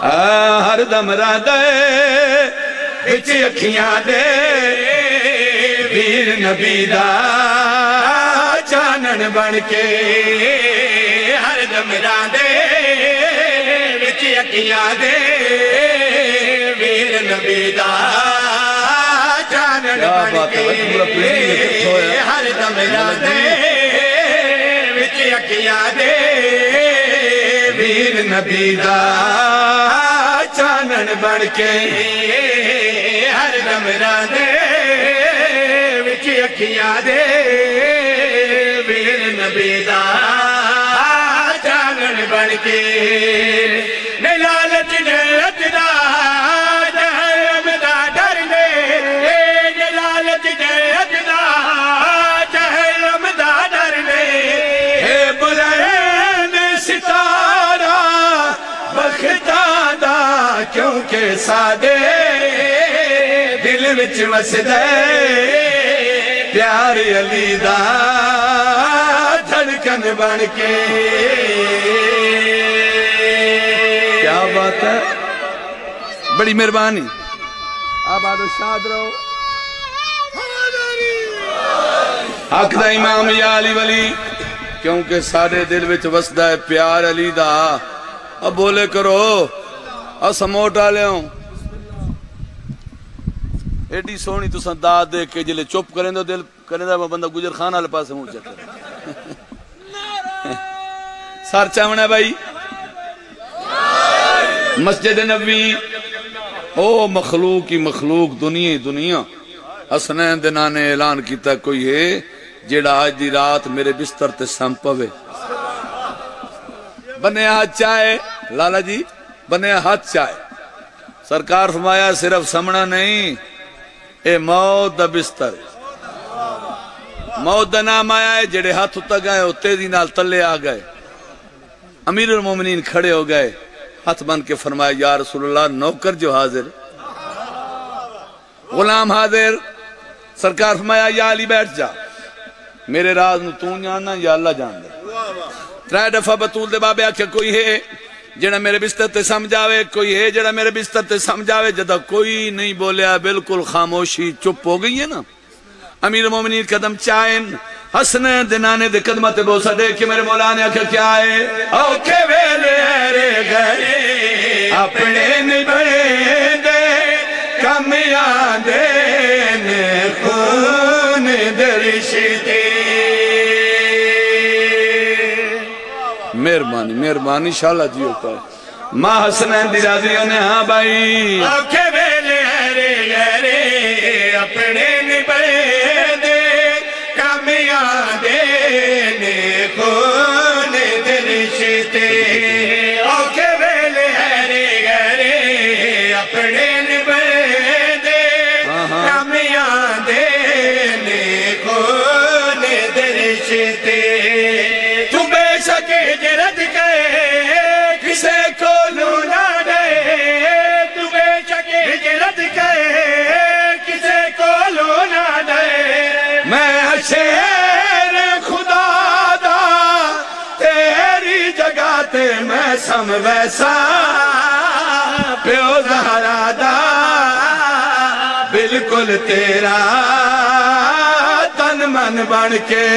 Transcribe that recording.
ہر دم رادے وچ اکھیاں دے ویر نبی دا چانن بن کے ہر دم رادے وچ اکھیاں دے ویر نبی دا چانن بن کے ہر دم رادے وچ اکھیاں دے ویر نبی دا چانن بن کے ہر دم رادے وچ اکھیاں دے ویر نبی دا چانن بن کے نے لالچ جرت دا جہنم دا ڈر دے نے لالچ جرت دا جہنم دا ڈر دے اے بلند ستارہ بختاں دا کیونکہ سادے دل وچ وسدے پیار علی دا دھڑکن بن کے کیا بات ہے بڑی مہربانی آباد و شاد رہو حق دا امام یا علی ولی کیونکہ سارے دل وچ وسدا ہے پیار علی دا اب بولے کرو اب سموٹ آلے ہوں ایڈی سونی تو سنداد دے کے جلے چپ کریں دو دل کریں دو بندہ گجر خان آلے پاس ہوں چکر سار چاونا ہے بھائی مسجد نبی او مخلوق کی مخلوق دنیا حسنین دنان نے اعلان کیتا کوئی ہے جیڑا آج دی رات میرے بستر تے سم پوے بنے ہاتھ چاہے لالا جی بنے ہاتھ چاہے سرکار فرمایا صرف سمنا نہیں اے موت دا بستر موت دا نام آیا ہے جڑے ہاتھ اتا گئے او تیزی نال تلے آ گئے امیر المومنین کھڑے ہو گئے ہاتھ بن کے فرمایا یا رسول اللہ نوکر جو حاضر غلام حاضر سرکار فرمایا یا علی بیٹھ جا میرے راز نو تو جاننا یا اللہ جان دے ترائے دفعہ بطول دے بابے آکھے کوئی ہے جڑا میرے بستر تے سمجھاوے کوئی ہے جڑا میرے بستر تے سمجھاوے جدہ کوئی نہیں بولیا بالکل خاموشی چپ ہو گئی ہے نا امیر مومنین قدم چاہیں حسنین دنانے دے قدمت بوسا دے کہ میرے مولا نے آکھا کیا ہے اوکے ویلے رے گئے اپنے نبڑے دے کمیاں دینے خون درشتے مہربانی انشاءاللہ جی ہوتا ہے ماں حسنین دی راضیوں نے ہاں بھائی اوکے ویلے رے گئے اپنے نبڑے دے کامیاں دینے خون درشتے اوکے ویلے رے گئے اپنے نبڑے دے کامیاں دینے خون درشتے جرد کے کسے کو لونا دے تو بے شک جرد کے کسے کو لونا دے میں شیر خدا دا تیری جگہ تے میں سم ویسا پیو زہرا دا بالکل تیرا تن من بن کے